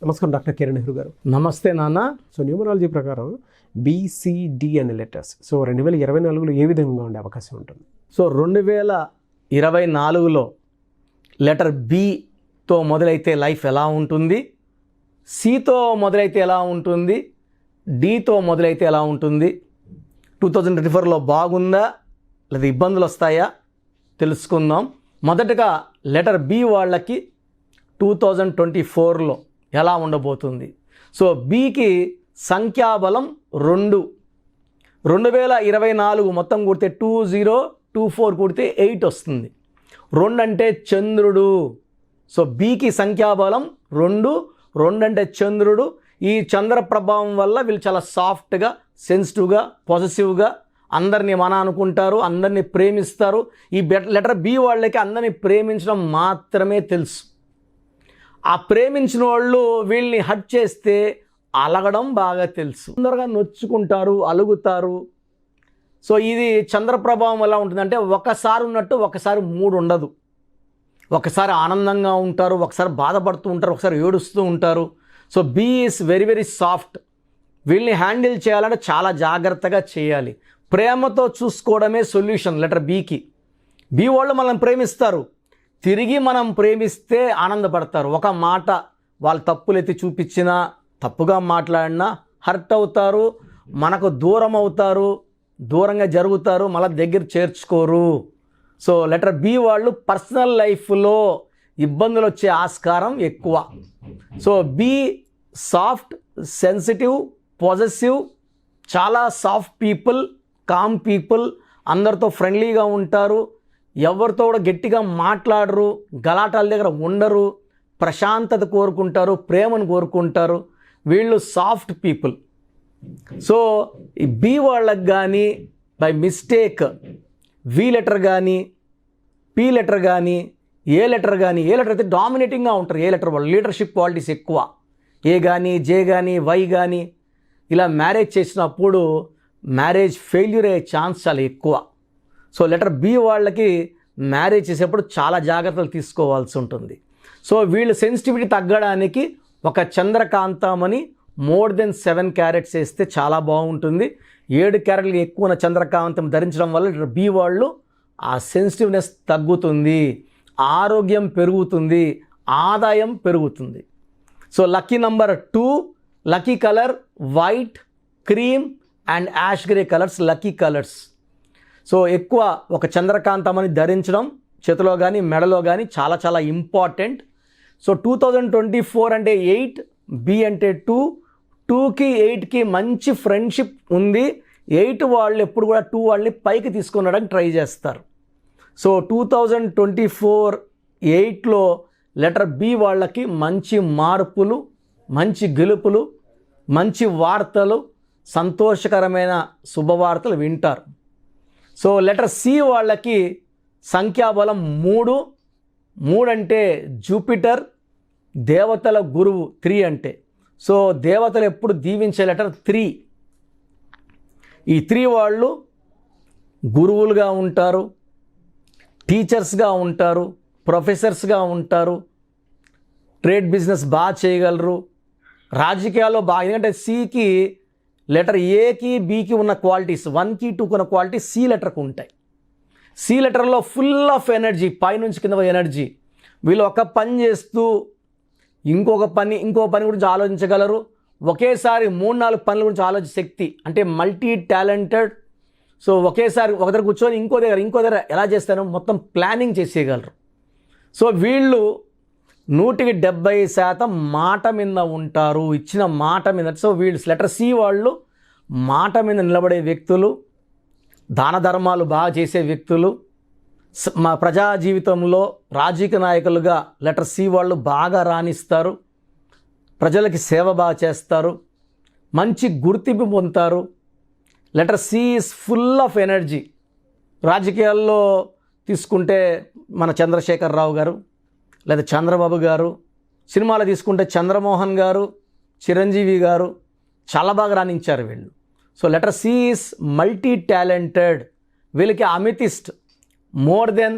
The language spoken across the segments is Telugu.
నమస్కారం డాక్టర్ కిరణ్ నెహ్రూ గారు. నమస్తే నాన్న. సో న్యూమరాలజీ ప్రకారం BCD అనే లెటర్స్ 2024లో ఏ విధంగా ఉండే అవకాశం ఉంటుంది? 2024లో లెటర్ బితో మొదలైతే లైఫ్ ఎలా ఉంటుంది, సితో మొదలైతే ఎలా ఉంటుంది, డితో మొదలైతే ఎలా ఉంటుంది, 2024లో బాగుందా లేదా ఇబ్బందులు వస్తాయా తెలుసుకుందాం. మొదటగా లెటర్ బి వాళ్ళకి 2024లో ఎలా ఉండబోతుంది. సో బికి సంఖ్యాబలం 2. 2024 మొత్తం కూడితే 2024 కూడితే 8 వస్తుంది. 2 అంటే చంద్రుడు. సో బికి సంఖ్యాబలం 2. 2 అంటే చంద్రుడు. ఈ చంద్ర ప్రభావం వల్ల వీళ్ళు చాలా సాఫ్ట్గా, సెన్సిటివ్గా, పాజిటివ్గా అందరినీ మన అనుకుంటారు, అందరినీ ప్రేమిస్తారు. ఈ లెటర్ బి వాళ్ళకి అందరినీ ప్రేమించడం మాత్రమే తెలుసు. ఆ ప్రేమించిన వాళ్ళు వీళ్ళని హర్ట్ చేస్తే అలగడం బాగా తెలుసు. తొందరగా నొచ్చుకుంటారు, అలుగుతారు. సో ఇది చంద్ర ప్రభావం ఎలా ఉంటుందంటే ఒకసారి ఉన్నట్టు ఒకసారి మూడు ఉండదు. ఒకసారి ఆనందంగా ఉంటారు, ఒకసారి బాధపడుతూ ఉంటారు, ఒకసారి ఏడుస్తూ ఉంటారు. So B is very very soft. వీళ్ళని హ్యాండిల్ చేయాలంటే చాలా జాగ్రత్తగా చేయాలి. ప్రేమతో చూసుకోవడమే సొల్యూషన్ లెటర్ బికి. బి వాళ్ళు మనల్ని ప్రేమిస్తారు, తిరిగి మనం ప్రేమిస్తే ఆనందపడతారు. ఒక మాట వాళ్ళు తప్పులు ఎత్తి చూపించినా, తప్పుగా మాట్లాడినా హర్ట్ అవుతారు, మనకు దూరం అవుతారు, దూరంగా జరుగుతారు, మళ్ళీ దగ్గర చేర్చుకోరు. సో లెటర్ బి వాళ్ళు పర్సనల్ లైఫ్లో ఇబ్బందులు వచ్చే ఆస్కారం ఎక్కువ. So B soft, sensitive, positive, చాలా సాఫ్ట్ పీపుల్, కామ్ పీపుల్, అందరితో ఫ్రెండ్లీగా ఉంటారు, ఎవరితో కూడా గట్టిగా మాట్లాడరు, గలాటాల దగ్గర ఉండరు, ప్రశాంతత కోరుకుంటారు, ప్రేమను కోరుకుంటారు. వీళ్ళు సాఫ్ట్ పీపుల్. సో ఈ బి వాళ్ళకి కానీ బై మిస్టేక్ వి లెటర్ కానీ, పి లెటర్ కానీ, ఏ లెటర్ అయితే డామినేటింగ్గా ఉంటారు. ఏ లెటర్ వాళ్ళు లీడర్షిప్ క్వాలిటీస్ ఎక్కువ. ఏ కానీ, జే కానీ, వై కానీ ఇలా మ్యారేజ్ చేసినప్పుడు మ్యారేజ్ ఫెయిల్యూర్ అయ్యే ఛాన్స్ చాలా ఎక్కువ. సో లెటర్ బి వాళ్ళకి మ్యారేజ్ చేసేప్పుడు చాలా జాగ్రత్తలు తీసుకోవాల్సి ఉంటుంది. సో వీళ్ళు సెన్సిటివిటీ తగ్గడానికి ఒక చంద్రకాంతమని మోర్ దెన్ 7 క్యారెట్స్ వేస్తే చాలా బాగుంటుంది. 7 క్యారెట్లు ఎక్కువ ఉన్న చంద్రకాంతం ధరించడం వల్ల లెటర్ బి వాళ్ళు ఆ సెన్సిటివ్నెస్ తగ్గుతుంది, ఆరోగ్యం పెరుగుతుంది, ఆదాయం పెరుగుతుంది. So lucky number 2, lucky colour white, cream and ash grey colours lucky colours. So ఎక్కువ ఒక చంద్రకాంతమని ధరించడం చేతిలో కానీ మెడలో కానీ చాలా చాలా ఇంపార్టెంట్. సో 2024 అంటే 8, బి అంటే 2, 2కి 8కి మంచి ఫ్రెండ్షిప్ ఉంది. 8 వాళ్ళు ఎప్పుడు కూడా 2 వాళ్ళని పైకి తీసుకునడానికి ట్రై చేస్తారు. సో 2024 8లో లెటర్ బి వాళ్ళకి మంచి మార్పులు, మంచి గెలుపులు, మంచి వార్తలు, సంతోషకరమైన శుభవార్తలు వింటారు. సో లెటర్ సి వాళ్ళకి సంఖ్యాబలం 3. 3 అంటే జూపిటర్, దేవతల గురువు 3 అంటే. సో దేవతలు ఎప్పుడు దీవించే లెటర్ 3. ఈ 3 వాళ్ళు గురువులుగా ఉంటారు, టీచర్స్గా ఉంటారు, ప్రొఫెసర్స్గా ఉంటారు, ట్రేడ్ బిజినెస్ బాగా చేయగలరు, రాజకీయాల్లో బాగా. ఎందుకంటే సికి లెటర్ ఏకి బికి ఉన్న క్వాలిటీస్ 1కి 2కి ఉన్న క్వాలిటీస్ సి లెటర్కి ఉంటాయి. సి లెటర్లో ఫుల్ ఆఫ్ ఎనర్జీ, పైనుంచి కింద ఎనర్జీ. వీళ్ళు ఒక పని చేస్తూ ఇంకో పని గురించి ఆలోచించగలరు. ఒకేసారి 3-4 పనుల గురించి ఆలోచించే శక్తి, అంటే మల్టీ టాలెంటెడ్. సో ఒకేసారి ఒక దగ్గర కూర్చొని ఇంకో దగ్గర ఎలా చేస్తారో మొత్తం ప్లానింగ్ చేసేయగలరు. సో వీళ్ళు 170% మాట మీద ఉంటారు, ఇచ్చిన మాట మీద. సో వీళ్ళు లెటర్ సి వాళ్ళు మాట మీద నిలబడే వ్యక్తులు, దాన ధర్మాలు బాగా చేసే వ్యక్తులు. మా ప్రజా జీవితంలో రాజకీయ నాయకులుగా లెటర్ సి వాళ్ళు బాగా రాణిస్తారు, ప్రజలకి సేవ బాగా చేస్తారు, మంచి గుర్తింపు పొందుతారు. Letter C is full of energy. రాజకీయాల్లో తీసుకుంటే మన చంద్రశేఖర్ రావు గారు లేదా చంద్రబాబు గారు, సినిమాలో తీసుకుంటే చంద్రమోహన్ గారు, చిరంజీవి గారు చాలా బాగా రాణించారు వీళ్ళు. So letter C is multi talented. వీళ్ళకి అమితిస్ట్ మోర్ దెన్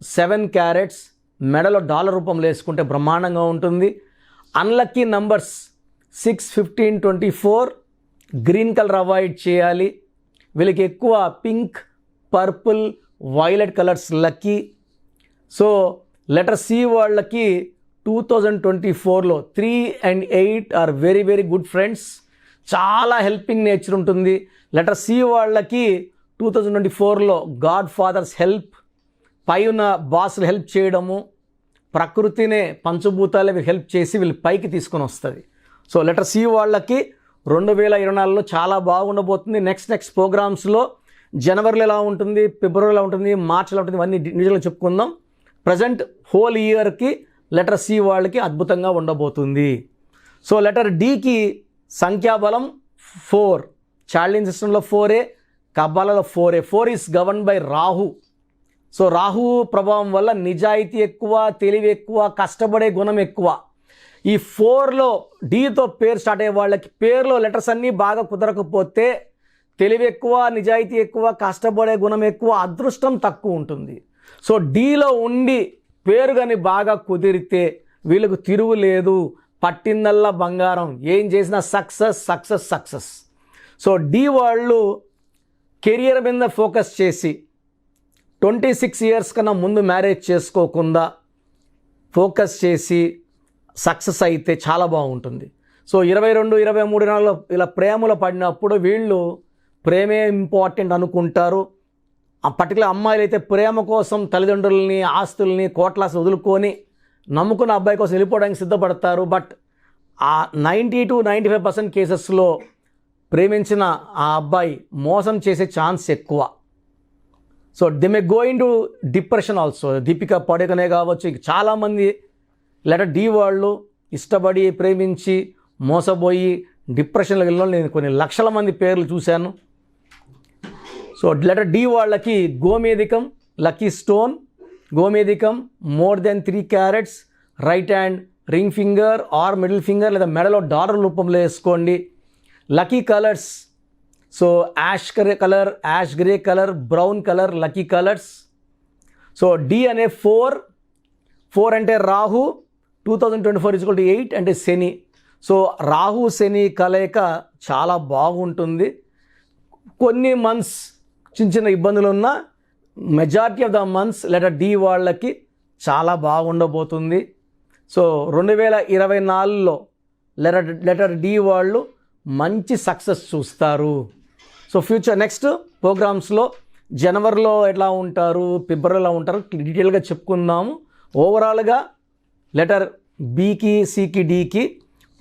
7 క్యారెట్స్ మెడలో డాలర్ రూపంలో వేసుకుంటే బ్రహ్మాండంగా ఉంటుంది. Unlucky numbers 6, 15, 24, green colour avoid చేయాలి. వీళ్ళకి ఎక్కువ pink, purple, violet colours lucky. So letter C వాళ్ళకి 2024లో 3 and 8 are very very good friends. చాలా హెల్పింగ్ నేచర్ ఉంటుంది. లెటర్ సి వాళ్ళకి 2024లో గాడ్ ఫాదర్స్ హెల్ప్, పైన బాస్లు హెల్ప్ చేయడము, ప్రకృతినే పంచభూతాలే హెల్ప్ చేసి వీళ్ళు పైకి తీసుకొని వస్తుంది. సో లెటర్ సి వాళ్ళకి 2024లో చాలా బాగుండబోతుంది. నెక్స్ట్ ప్రోగ్రామ్స్లో జనవరిలో ఎలా ఉంటుంది, ఫిబ్రవరిలో ఎలా ఉంటుంది, మార్చిలో ఉంటుంది, ఇవన్నీ ఇండివిజువల్గా చెప్పుకుందాం. ప్రజెంట్ హోల్ ఇయర్కి లెటర్ సి వాళ్ళకి అద్భుతంగా ఉండబోతుంది. సో లెటర్ డికి సంఖ్యాబలం 4. చార్లిన్ సిస్టంలో 4, కబ్బాలలో 4. 4 is govern by Rahu. So Rahu ప్రభావం వల్ల నిజాయితీ ఎక్కువ, తెలివి ఎక్కువ, కష్టపడే గుణం ఎక్కువ. ఈ 4లో డీతో పేరు స్టార్ట్ అయ్యే వాళ్ళకి పేరులో లెటర్స్ అన్నీ బాగా కుదరకపోతే తెలివి ఎక్కువ, నిజాయితీ ఎక్కువ, కష్టపడే గుణం ఎక్కువ, అదృష్టం తక్కువ ఉంటుంది. సో డీలో ఉండి పేరు కానీ బాగా కుదిరితే వీళ్ళకు తిరుగులేదు, పట్టిందల్లా బంగారం, ఏం చేసినా సక్సెస్. సో డి వాళ్ళు కెరియర్ మీద ఫోకస్ చేసి 26 years కన్నా ముందు మ్యారేజ్ చేసుకోకుండా ఫోకస్ చేసి సక్సెస్ అయితే చాలా బాగుంటుంది. సో 22, 23 నెలల్లో ఇలా ప్రేమలో పడినప్పుడు వీళ్ళు ప్రేమే ఇంపార్టెంట్ అనుకుంటారు. ఆ పర్టికులర్ అమ్మాయిలు అయితే ప్రేమ కోసం తల్లిదండ్రులని, ఆస్తుల్ని, కోట్లాస్ వదులుకొని నమ్ముకున్న అబ్బాయి కోసం వెళ్ళిపోవడానికి సిద్ధపడతారు. బట్ ఆ 90 to 95% కేసెస్లో ప్రేమించిన ఆ అబ్బాయి మోసం చేసే ఛాన్స్ ఎక్కువ. So they may go into depression also. Deepika Padukone కావచ్చు, చాలామంది లెటర్ డి వాళ్ళు ఇష్టపడి ప్రేమించి మోసపోయి డిప్రెషన్లోకి వెళ్ళిన నేను కొన్ని లక్షల మంది పేర్లు చూశాను. సో లెటర్ డి వాళ్ళకి గోమేధికం లక్కీ స్టోన్, గోమేధికం more than 3 carats, right hand ring finger or middle finger లేదా మెడలో డాలర్ రూపంలో వేసుకోండి. Lucky colours, so ash grey colour, brown colour lucky colours. So D అనే 4 అంటే రాహు, 2024 = 8 అంటే శని. సో రాహు శని కలయిక చాలా బాగుంటుంది. కొన్ని మంత్స్ చిన్న ఇబ్బందులు ఉన్న majority of the months letter D వాళ్ళకి చాలా బాగుండబోతుంది. సో 2024లో లెటర్ డి వాళ్ళు మంచి సక్సెస్ చూస్తారు. సో ఫ్యూచర్ నెక్స్ట్ ప్రోగ్రామ్స్లో జనవరిలో ఎట్లా ఉంటారు, ఫిబ్రవరిలో ఉంటారు డీటెయిల్గా చెప్పుకుందాము. ఓవరాల్గా లెటర్ బికి, సికి, డికి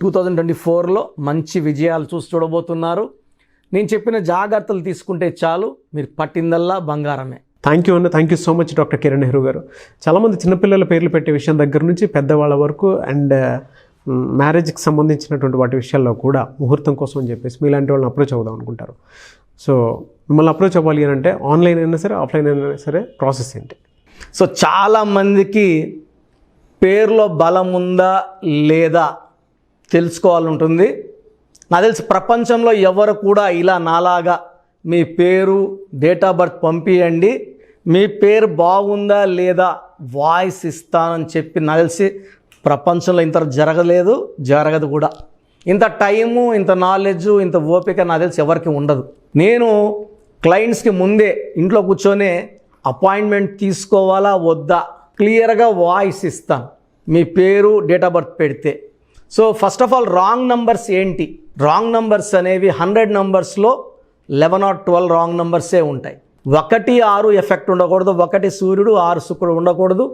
2024లో మంచి విజయాలు చూడబోతున్నారు. నేను చెప్పిన జాగ్రత్తలు తీసుకుంటే చాలు, మీరు పట్టిందల్లా బంగారమే. Thank you so much doctor Kiran Nehru గారు. చాలామంది చిన్నపిల్లల పేర్లు పెట్టే విషయం దగ్గర నుంచి పెద్దవాళ్ళ వరకు అండ్ మ్యారేజ్కి సంబంధించినటువంటి వాటి విషయాల్లో కూడా ముహూర్తం కోసం అని చెప్పేసి మీలాంటి వాళ్ళని అప్రోచ్ అవుదాం అనుకుంటారు. సో మిమ్మల్ని అప్రోచ్ అవ్వాలి అని అంటే ఆన్లైన్ అయినా సరే, ఆఫ్లైన్ అయినా సరే ప్రాసెస్ ఏంటి? సో చాలామందికి పేరులో బలం ఉందా లేదా తెలుసుకోవాలంటుంది. నాకు తెలిసి ప్రపంచంలో ఎవరు కూడా ఇలా నాలాగా మీ పేరు, డేట్ ఆఫ్ బర్త్ పంపియండి, మీ పేరు బాగుందా లేదా వాయిస్ ఇస్తానని చెప్పి నాకు తెలిసి ప్రపంచంలో ఇంత జరగదు కూడా. ఇంత టైము, ఇంత నాలెడ్జ్, ఇంత ఓపిక నాకు తెలిసి ఎవరికి ఉండదు. నేను క్లయింట్స్కి ముందే ఇంట్లో కూర్చొని అపాయింట్మెంట్ తీసుకోవాలా వద్దా క్లియర్గా వాయిస్ ఇస్తాను మీ పేరు, డేట్ ఆఫ్ బర్త్ పెడితే. So first of all wrong numbers ఏంటి? రాంగ్ నంబర్స్ అనేవి 100 numbers-లో 11 or 12 రాంగ్ నంబర్సే ఉంటాయి. 1, 6 ఎఫెక్ట్ ఉండకూడదు, 1 సూర్యుడు 6 శుక్రుడు ఉండకూడదు,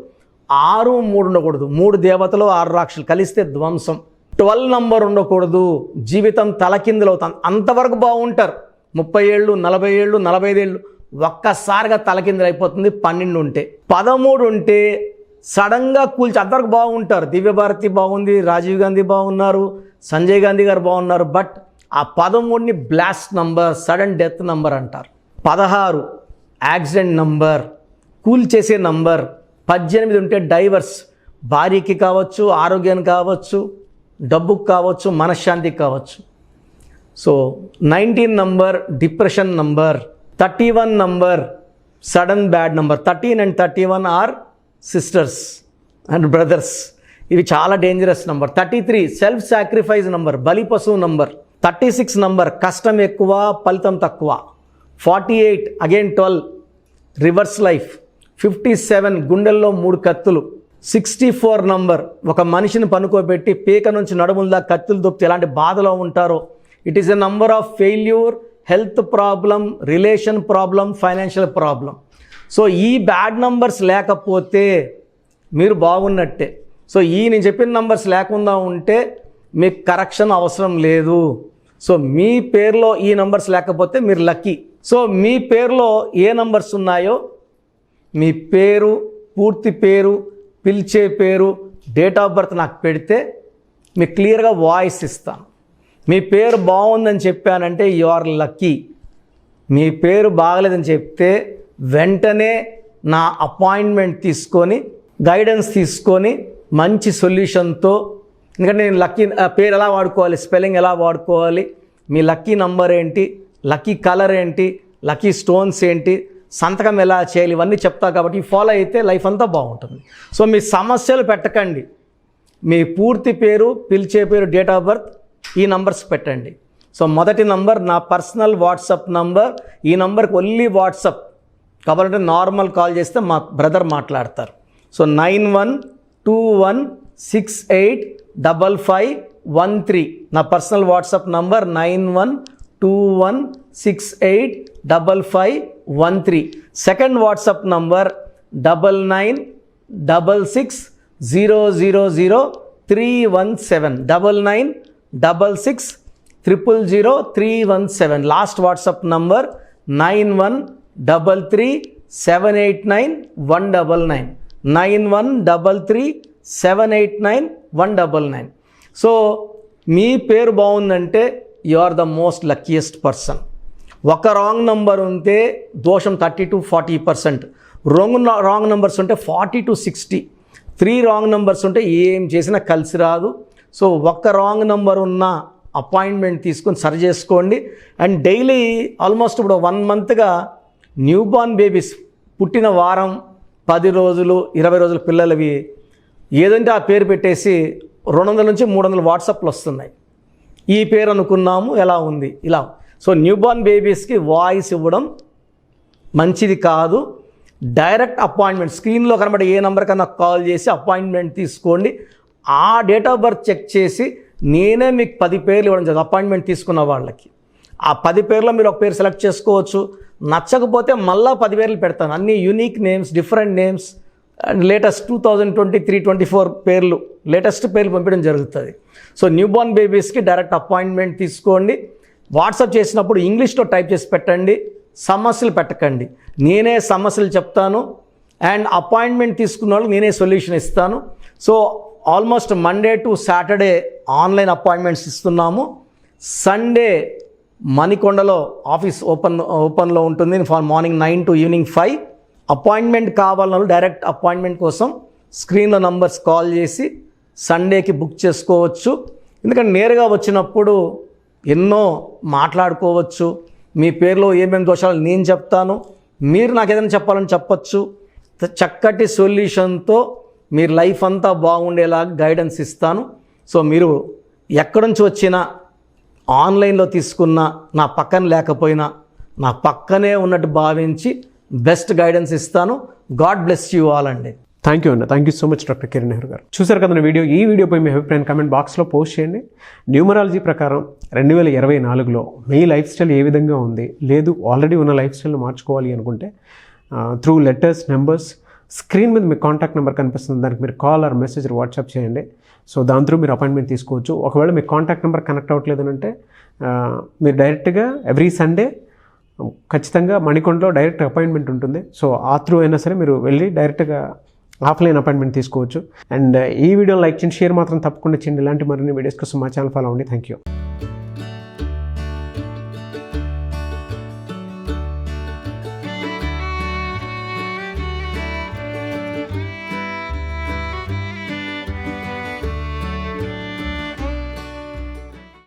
6, 3 ఉండకూడదు, 3 దేవతలు 6 రాక్షసులు కలిస్తే ధ్వంసం. 12 నంబర్ ఉండకూడదు, జీవితం తలకిందులు అవుతుంది. అంతవరకు బాగుంటారు, 30 ఏళ్ళు, 40 ఏళ్ళు, 45 ఏళ్ళు, ఒక్కసారిగా తలకిందులు అయిపోతుంది 12 ఉంటే. 13 ఉంటే సడన్గా కూల్చి అంతవరకు బాగుంటారు. దివ్యభారతి బాగుంది, రాజీవ్ గాంధీ బాగున్నారు, సంజయ్ గాంధీ గారు బాగున్నారు. బట్ ఆ 13ని blast number, sudden death number అంటారు. 16 యాక్సిడెంట్ నంబర్, కూల్ చేసే నంబర్. 18 ఉంటే డైవర్స్, భార్యకి కావచ్చు, ఆరోగ్యానికి కావచ్చు, డబ్బుకు కావచ్చు, మనశ్శాంతికి కావచ్చు. So 19 number depression number. 31 number sudden bad number. 13 and 31 are sisters and brothers. ఇది చాలా dangerous number. 33 self sacrifice number, బలి పశువు నంబర్. 36 నంబర్ కష్టం ఎక్కువ ఫలితం తక్కువ. 48 అగైన్ 12 రివర్స్ లైఫ్. 57 గుండెల్లో 3 కత్తులు. 64 నంబర్ ఒక మనిషిని పనుకోబెట్టి పీక నుంచి నడుముల కత్తులు దొప్పితే ఎలాంటి బాధలో ఉంటారో. It is a number of failure, health problem, relation problem, financial problem. So ఈ బ్యాడ్ నంబర్స్ లేకపోతే మీరు బాగున్నట్టే. సో నేను చెప్పిన నంబర్స్ లేకుండా ఉంటే మీకు కరెక్షన్ అవసరం లేదు. సో మీ పేరులో ఈ నంబర్స్ లేకపోతే మీరు లక్కీ. సో మీ పేరులో ఏ నంబర్స్ ఉన్నాయో మీ పేరు, పూర్తి పేరు, పిలిచే పేరు, డేట్ ఆఫ్ బర్త్ నాకు పెడితే మీకు క్లియర్గా వాయిస్ ఇస్తాను. మీ పేరు బాగుందని చెప్పానంటే యు ఆర్ లక్కీ. మీ పేరు బాగలేదని చెప్తే వెంటనే నా అపాయింట్మెంట్ తీసుకొని గైడెన్స్ తీసుకొని మంచి సొల్యూషన్తో, ఎందుకంటే నేను లక్కీ పేరు ఎలా వాడుకోవాలి, స్పెల్లింగ్ ఎలా వాడుకోవాలి, మీ లక్కీ నంబర్ ఏంటి, లక్కీ కలర్ ఏంటి, లక్కీ స్టోన్స్ ఏంటి, సంతకం ఎలా చేయాలి, ఇవన్నీ చెప్తా కాబట్టి ఫాలో అయితే లైఫ్ అంతా బాగుంటుంది. సో మీ సమస్యలు పెట్టకండి. మీ పూర్తి పేరు, పిలిచే పేరు, డేట్ ఆఫ్ బర్త్, ఈ నంబర్స్ పెట్టండి. సో మొదటి నంబర్ నా పర్సనల్ వాట్సాప్ నంబర్. ఈ నంబర్కి ఓన్లీ వాట్సాప్ కాబట్టి నార్మల్ కాల్ చేస్తే మా బ్రదర్ మాట్లాడతారు. సో 9121685513 నా personal WhatsApp number. 9121685513. Second WhatsApp number 9966000317 9966000317. Last WhatsApp number 9133789199 9133789199. So మీ పేరు బాగుందంటే you are the most luckiest person. ఒక రాంగ్ నంబర్ ఉంటే దోషం 30-40%, రాంగ్ నంబర్స్ ఉంటే 40-60, 3 రాంగ్ నంబర్స్ ఉంటే ఏం చేసినా కలిసి రాదు. సో ఒక్క రాంగ్ నంబర్ ఉన్న అపాయింట్మెంట్ తీసుకొని సరి చేసుకోండి. అండ్ డైలీ ఆల్మోస్ట్ ఇప్పుడు 1 మంత్గా న్యూ బార్న్ బేబీస్ పుట్టిన వారం, 10 రోజులు, 20 రోజుల పిల్లలవి ఏదంటే ఆ పేరు పెట్టేసి 200 నుంచి 300 వాట్సాప్లు వస్తున్నాయి. ఈ పేరు అనుకున్నాము, ఎలా ఉంది ఇలా. సో న్యూ బార్న్ బేబీస్కి వాయిస్ ఇవ్వడం మంచిది కాదు. డైరెక్ట్ అపాయింట్మెంట్ స్క్రీన్లో కనబడే ఏ నెంబర్ కన్నా కాల్ చేసి అపాయింట్మెంట్ తీసుకోండి. ఆ డేట్ ఆఫ్ బర్త్ చెక్ చేసి నేనే మీకు 10 పేర్లు ఇవ్వడం జరుగుతుంది. అపాయింట్మెంట్ తీసుకున్న వాళ్ళకి ఆ 10 పేర్లో మీరు ఒక పేరు సెలెక్ట్ చేసుకోవచ్చు. నచ్చకపోతే మళ్ళీ 10 పేర్లు పెడతాను. అన్ని unique names, different names and latest 2023-24 పేర్లు, లేటెస్ట్ పేర్లు పంపించడం జరుగుతుంది. సో న్యూ బార్న్ బేబీస్కి డైరెక్ట్ అపాయింట్మెంట్ తీసుకోండి. వాట్సాప్ చేసినప్పుడు ఇంగ్లీష్లో టైప్ చేసి పెట్టండి, సమస్యలు పెట్టకండి. నేనే సమస్యలు చెప్తాను అండ్ అపాయింట్మెంట్ తీసుకున్న వాళ్ళకి నేనే సొల్యూషన్ ఇస్తాను. So almost Monday to Saturday online appointments ఇస్తున్నాము. సండే మణికొండలో ఆఫీస్ ఓపెన్లో ఉంటుంది మార్నింగ్ 9 to ఈవినింగ్ 5. అపాయింట్మెంట్ కావాలన్న డైరెక్ట్ అపాయింట్మెంట్ కోసం స్క్రీన్లో నంబర్స్ కాల్ చేసి సండేకి బుక్ చేసుకోవచ్చు. ఎందుకంటే నేరుగా వచ్చినప్పుడు ఎన్నో మాట్లాడుకోవచ్చు. మీ పేరులో ఏమేమి దోషాలు నేను చెప్తాను, మీరు నాకు ఏదైనా చెప్పాలని చెప్పచ్చు. చక్కటి సొల్యూషన్తో మీరు లైఫ్ అంతా బాగుండేలా గైడెన్స్ ఇస్తాను. సో మీరు ఎక్కడి నుంచి వచ్చినా, ఆన్లైన్లో తీసుకున్న, నా పక్కన లేకపోయినా నా పక్కనే ఉన్నట్టు భావించి బెస్ట్ గైడెన్స్ ఇస్తాను. గాడ్ బ్లెస్ యూ ఆల్ అండి. Thank you so much doctor Kiran Nehru గారు. చూసారు కదా వీడియో. ఈ వీడియోపై మీ అభిప్రాయం కామెంట్ బాక్స్లో పోస్ట్ చేయండి. న్యూమరాలజీ ప్రకారం 2024లో మీ లైఫ్ స్టైల్ ఏ విధంగా ఉంది, లేదు ఆల్రెడీ ఉన్న లైఫ్ స్టైల్ని మార్చుకోవాలి అనుకుంటే త్రూ లెటర్స్, నెంబర్స్, స్క్రీన్ మీద మీ కాంటాక్ట్ నెంబర్ కనిపిస్తుంది, దానికి మీరు కాల్ ఆర్ మెసేజ్ వాట్సాప్ చేయండి. సో దాని త్రూ మీరు అపాయింట్మెంట్ తీసుకోవచ్చు. ఒకవేళ మీ కాంటాక్ట్ నెంబర్ కనెక్ట్ అవ్వట్లేదు అంటే మీరు డైరెక్ట్గా ఎవ్రీ సండే ఖచ్చితంగా మణికొండలో డైరెక్ట్ అపాయింట్మెంట్ ఉంటుంది. సో ఆ త్రూ అయినా సరే మీరు వెళ్ళి డైరెక్ట్గా ఆఫ్లైన్ అపాయింట్మెంట్ తీసుకోవచ్చు. అండ్ ఈ వీడియో లైక్ చేయండి, షేర్ మాత్రం తప్పకుండా చేయండి. ఇలాంటి మరిన్ని వీడియోస్ కోసం మా ఛానల్ ఫాలో అవ్వండి. Thank you.